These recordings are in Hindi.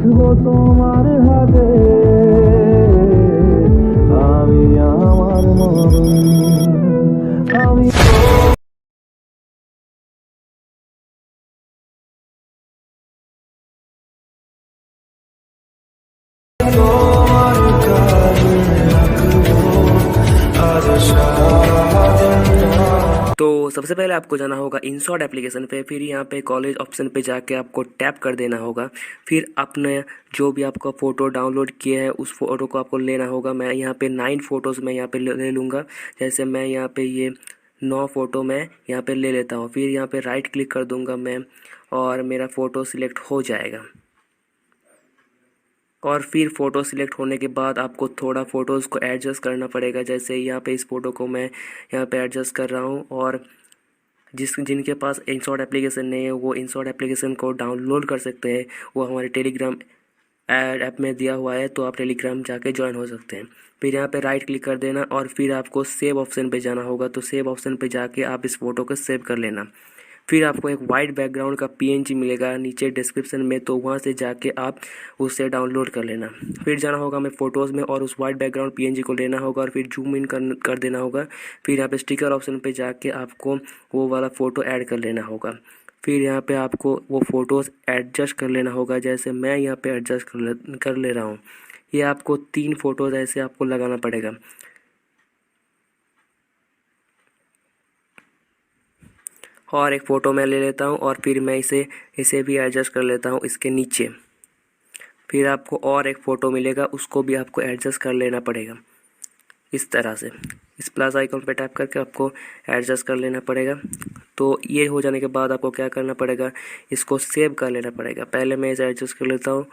লিখবো তোমার হাতে আমি আমার মরণ আমি তোমার কাজে রাখবো আজ সারা দিনটা। तो सबसे पहले आपको जाना होगा इंशॉट एप्लीकेशन पे, फिर यहाँ पे कॉलेज ऑप्शन पे जाके आपको टैप कर देना होगा। फिर आपने जो भी आपका फ़ोटो डाउनलोड किया है उस फ़ोटो को आपको लेना होगा। मैं यहाँ पे 9 फ़ोटोज़ मैं यहाँ पे ले लूँगा। जैसे मैं यहाँ पे ये 9 फ़ोटो मैं यहाँ पे ले लेता हूँ। फिर यहाँ पे राइट क्लिक कर दूँगा मैं और मेरा फ़ोटो सिलेक्ट हो जाएगा। और फिर फ़ोटो सिलेक्ट होने के बाद आपको थोड़ा फ़ोटोज़ को एडजस्ट करना पड़ेगा। जैसे यहाँ पे इस फ़ोटो को मैं यहाँ पे एडजस्ट कर रहा हूँ। और जिनके पास इंशॉट एप्लीकेशन नहीं है वो इंशॉट एप्लीकेशन को डाउनलोड कर सकते हैं। वो हमारे टेलीग्राम ऐप में दिया हुआ है, तो आप टेलीग्राम जाके ज्वाइन हो सकते हैं। फिर यहाँ पे राइट क्लिक कर देना और फिर आपको सेव ऑप्शन पे जाना होगा। तो सेव ऑप्शन पे जाके आप इस फ़ोटो को सेव कर लेना। फिर आपको एक वाइट बैकग्राउंड का पीएनजी मिलेगा नीचे डिस्क्रिप्शन में, तो वहाँ से जाके आप उससे डाउनलोड कर लेना। फिर जाना होगा हमें फ़ोटोज़ में और उस वाइट बैकग्राउंड पीएनजी को लेना होगा और फिर जूम इन कर देना होगा। फिर यहाँ पे स्टिकर ऑप्शन पे जाके आपको वो वाला फ़ोटो ऐड कर लेना होगा। फिर यहाँ पे आपको वो फ़ोटोज़ एडजस्ट कर लेना होगा। जैसे मैं यहाँ पे एडजस्ट कर ले रहा हूँ। ये आपको 3 फ़ोटोज़ ऐसे आपको लगाना पड़ेगा। और एक फ़ोटो मैं ले लेता हूँ और फिर मैं इसे भी एडजस्ट कर लेता हूँ इसके नीचे। फिर आपको और एक फ़ोटो मिलेगा, उसको भी आपको एडजस्ट कर लेना पड़ेगा इस तरह से। इस प्लस आइकन पे टैप करके आपको एडजस्ट कर लेना पड़ेगा। तो ये हो जाने के बाद आपको क्या करना पड़ेगा, इसको सेव कर लेना पड़ेगा। पहले मैं इसे एडजस्ट कर लेता हूँ।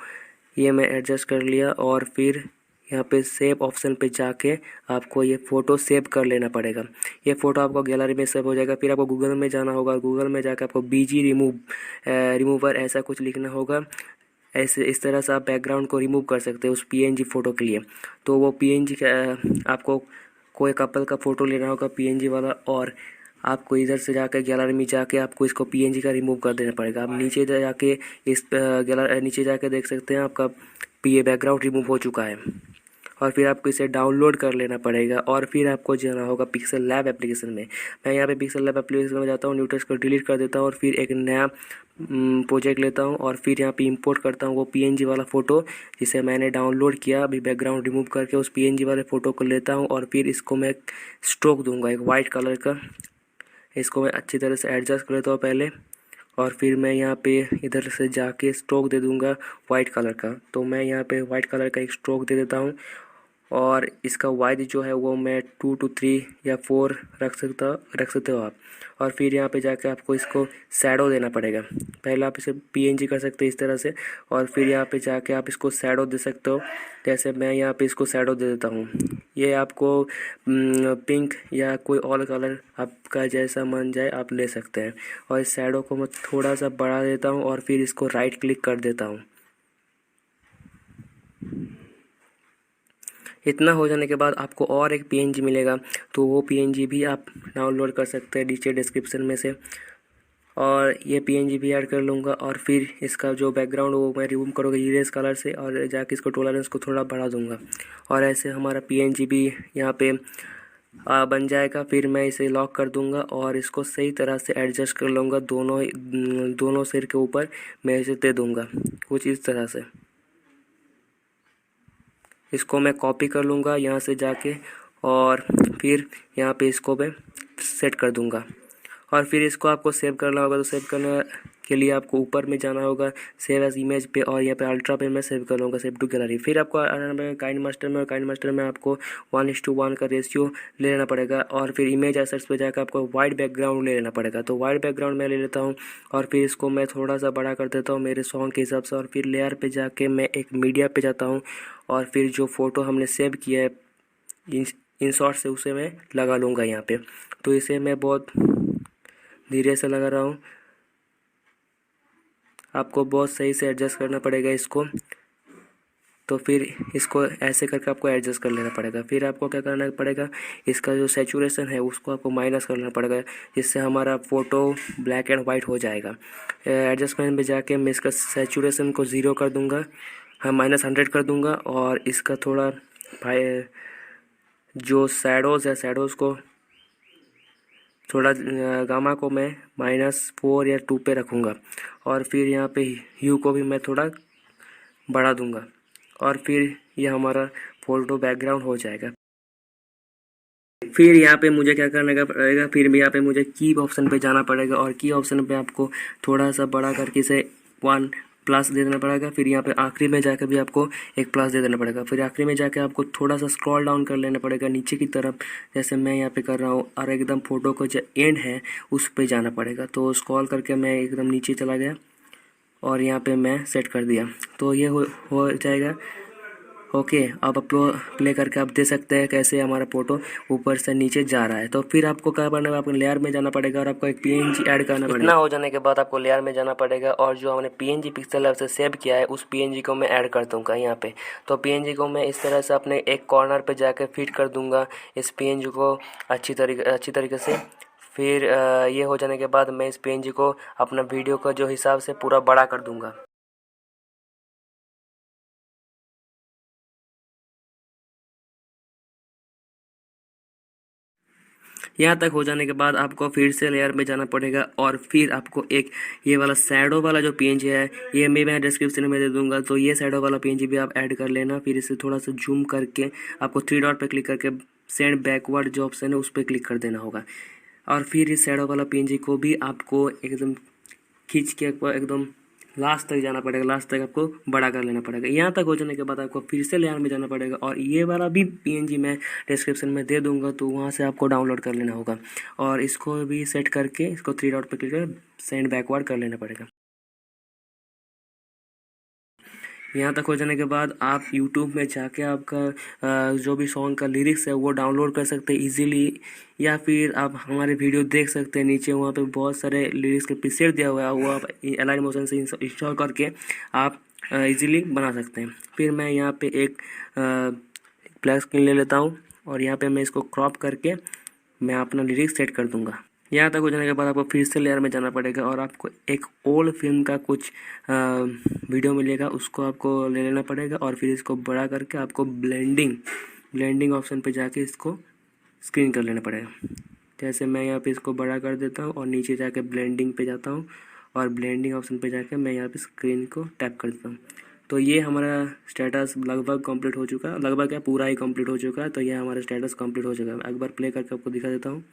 ये मैं एडजस्ट कर लिया और फिर यहाँ पे सेव ऑप्शन पे जाके आपको ये फ़ोटो सेव कर लेना पड़ेगा। ये फ़ोटो आपको गैलरी में सेव हो जाएगा। फिर आपको गूगल में जाना होगा। गूगल में जाकर आपको बीजी रिमूवर ऐसा कुछ लिखना होगा। ऐसे इस तरह से आप बैकग्राउंड को रिमूव कर सकते हैं उस पीएनजी फ़ोटो के लिए। तो वो पीएनजी आपको कोई कपल का फ़ोटो लेना होगा पीएनजी वाला, और आपको इधर से जाकर गैलरी में जाके आपको इसको पीएनजी का रिमूव कर देना पड़ेगा। आप नीचे जाके इस नीचे जाके देख सकते हैं आपका ये बैकग्राउंड रिमूव हो चुका है। और फिर आपको इसे डाउनलोड कर लेना पड़ेगा और फिर आपको जाना होगा पिक्सल लैब एप्लीकेशन में। मैं यहाँ पे पिक्सल लैब एप्लीकेशन में जाता हूँ, न्यू टेक्स्ट को डिलीट कर देता हूँ और फिर एक नया प्रोजेक्ट लेता हूँ और फिर यहाँ पे इंपोर्ट करता हूँ वो पीएनजी वाला फ़ोटो जिसे मैंने डाउनलोड किया। अभी बैकग्राउंड रिमूव करके उस पीएनजी वाले फ़ोटो को लेता हूँ और फिर इसको मैं स्ट्रोक दूंगा एक वाइट कलर का। इसको मैं अच्छी तरह से एडजस्ट कर लेता हूँ पहले और फिर मैं यहाँ पे इधर से जाके स्ट्रोक दे दूँगा वाइट कलर का। तो मैं यहाँ पे वाइट कलर का एक स्ट्रोक दे देता हूँ और इसका वाइड जो है वो मैं 2 to 3 या 4 रख सकते हो आप। और फिर यहाँ पे जाके आपको इसको शैडो देना पड़ेगा। पहले आप इसे पीएनजी कर सकते हैं इस तरह से और फिर यहाँ पे जाके आप इसको शैडो दे सकते हो। जैसे मैं यहाँ पे इसको शैडो दे देता हूँ। ये आपको पिंक या कोई और कलर आपका जैसा मन जाए आप ले सकते हैं। और इस शैडो को मैं थोड़ा सा बढ़ा देता हूँ और फिर इसको राइट क्लिक कर देता हूँ। इतना हो जाने के बाद आपको और एक पीएनजी मिलेगा, तो वो पीएनजी भी आप डाउनलोड कर सकते हैं नीचे डिस्क्रिप्शन में से। और ये पीएनजी भी ऐड कर लूँगा और फिर इसका जो बैकग्राउंड वो मैं रिमूव करूँगा इरेज कलर से और जाके इसको टॉलरेंस को थोड़ा बढ़ा दूँगा और ऐसे हमारा पीएनजी भी यहाँ पे बन जाएगा। फिर मैं इसे लॉक कर दूँगा और इसको सही तरह से एडजस्ट कर लूँगा। दोनों सिर के ऊपर मैं इसे दे दूँगा कुछ इस तरह से। इसको मैं कॉपी कर लूँगा यहाँ से जाके और फिर यहाँ पे इसको मैं सेट कर दूँगा। और फिर इसको आपको सेव करना होगा। तो सेव करने के लिए आपको ऊपर में जाना होगा सेव एज इमेज पे और यहाँ पे अल्ट्रा पे मैं सेव कर लूँगा सेव टू गैलरी। फिर आपको काइंड मास्टर में और काइंड मास्टर में आपको 1:1 का रेशियो ले लेना पड़ेगा। और फिर इमेज एसेट्स पे जाकर आपको वाइट बैकग्राउंड ले लेना पड़ेगा। तो वाइट बैकग्राउंड मैं ले लेता हूँ और फिर इसको मैं थोड़ा सा बड़ा कर देता हूँ मेरे सॉन्ग के हिसाब से। और फिर लेयर पे जाके मैं एक मीडिया पे जाता हूँ और फिर जो फ़ोटो हमने सेव किया है इन शॉर्ट से उसे मैं लगा लूँगा यहाँ पे। तो इसे मैं बहुत धीरे से लगा रहा हूँ। आपको बहुत सही से एडजस्ट करना पड़ेगा इसको। तो फिर इसको ऐसे करके आपको एडजस्ट कर लेना पड़ेगा। फिर आपको क्या करना पड़ेगा, इसका जो सैचुरेशन है उसको आपको माइनस करना पड़ेगा, जिससे हमारा फ़ोटो ब्लैक एंड वाइट हो जाएगा। एडजस्टमेंट में जाके मैं इसका सैचुरेशन को 0 कर दूंगा, हाँ -100 कर दूंगा, और इसका थोड़ा भाई जो शैडोज़ है, शैडोज़ को थोड़ा गामा को मैं -4 या 2 पे रखूँगा, और फिर यहाँ पे ह्यू को भी मैं थोड़ा बढ़ा दूंगा, और फिर ये हमारा फ़ोटो बैकग्राउंड हो जाएगा। फिर यहाँ पे मुझे क्या करने का पड़ेगा, फिर भी यहाँ पे मुझे की ऑप्शन पे जाना पड़ेगा, और की ऑप्शन पे आपको थोड़ा सा बड़ा करके इसे 1 प्लस दे देना पड़ेगा। फिर यहाँ पे आखिरी में जाकर भी आपको एक प्लस दे देना पड़ेगा। फिर आखिरी में जाके आपको थोड़ा सा स्क्रॉल डाउन कर लेना पड़ेगा नीचे की तरफ, जैसे मैं यहाँ पे कर रहा हूँ, और एकदम फ़ोटो का जो एंड है उस पे जाना पड़ेगा। तो स्क्रॉल करके मैं एकदम नीचे चला गया और यहाँ पे मैं सेट कर दिया, तो ये हो जाएगा। ओके, अब प्ले करके आप दे सकते हैं कैसे हमारा फ़ोटो ऊपर से नीचे जा रहा है। तो फिर आपको क्या करना है, आपको लेयर में जाना पड़ेगा और आपको एक पीएनजी ऐड करना पड़ेगा। इतना हो जाने के बाद आपको लेयर में जाना पड़ेगा, और जो हमने पीएनजी पिक्सल लैब से सेव किया है उस पीएनजी को मैं ऐड कर दूंगा यहाँ पे। तो पीएनजी को मैं इस तरह से अपने एक कॉर्नर पे जाकर फिट कर दूंगा इस पीएनजी को अच्छी तरीके से। फिर ये हो जाने के बाद मैं इस पीएनजी को अपना वीडियो का जो हिसाब से पूरा बड़ा कर दूंगा। यहाँ तक हो जाने के बाद आपको फिर से लेयर में जाना पड़ेगा, और फिर आपको एक ये वाला शैडो वाला जो पीएनजी है, ये मैं डिस्क्रिप्शन में दे दूंगा, तो ये शैडो वाला पीएनजी भी आप ऐड कर लेना। फिर इसे थोड़ा सा जूम करके आपको 3 डॉट पे क्लिक करके सेंड बैकवर्ड जो ऑप्शन है उस पर क्लिक कर देना होगा, और फिर इस शैडो वाला पीएनजी को भी आपको एकदम खींच के एकदम लास्ट तक जाना पड़ेगा, लास्ट तक आपको बड़ा कर लेना पड़ेगा। यहाँ तक हो जाने के बाद आपको फिर से लेयर में जाना पड़ेगा, और ये वाला भी पीएनजी मैं डिस्क्रिप्शन में दे दूंगा, तो वहाँ से आपको डाउनलोड कर लेना होगा, और इसको भी सेट करके इसको 3 डॉट पर क्लिक कर सेंड बैकवर्ड कर लेना पड़ेगा। यहाँ तक हो जाने के बाद आप YouTube में जाके आपका जो भी सॉन्ग का लिरिक्स है वो डाउनलोड कर सकते हैं इजीली, या फिर आप हमारे वीडियो देख सकते हैं नीचे, वहाँ पे बहुत सारे लिरिक्स के प्रीसेट दिया हुआ है, वो आप एलाइन मोशन से इंस्टॉल करके आप इजीली बना सकते हैं। फिर मैं यहाँ पे एक ब्लैक स्क्रीन ले लेता हूँ, और यहाँ पे मैं इसको क्रॉप करके मैं अपना लिरिक्स सेट कर दूँगा। यहाँ तक हो जाने के बाद आपको फिर से लेयर में जाना पड़ेगा, और आपको एक ओल्ड फिल्म का कुछ वीडियो मिलेगा, उसको आपको ले लेना पड़ेगा, और फिर इसको बड़ा करके आपको ब्लेंडिंग ऑप्शन पे जाके इसको स्क्रीन कर लेना पड़ेगा। जैसे मैं यहाँ पे इसको बड़ा कर देता हूँ और नीचे जाके ब्लेंडिंग पे जाता हूँ, और ब्लेंडिंग ऑप्शन पे जाके मैं यहाँ पे स्क्रीन को टैप कर देता हूँ। तो ये हमारा स्टेटस लगभग कंप्लीट हो चुका है, लगभग क्या पूरा ही कंप्लीट हो चुका है। तो ये हमारा स्टेटस कंप्लीट हो चुका है। एक बार प्ले करके आपको दिखा देता हूँ।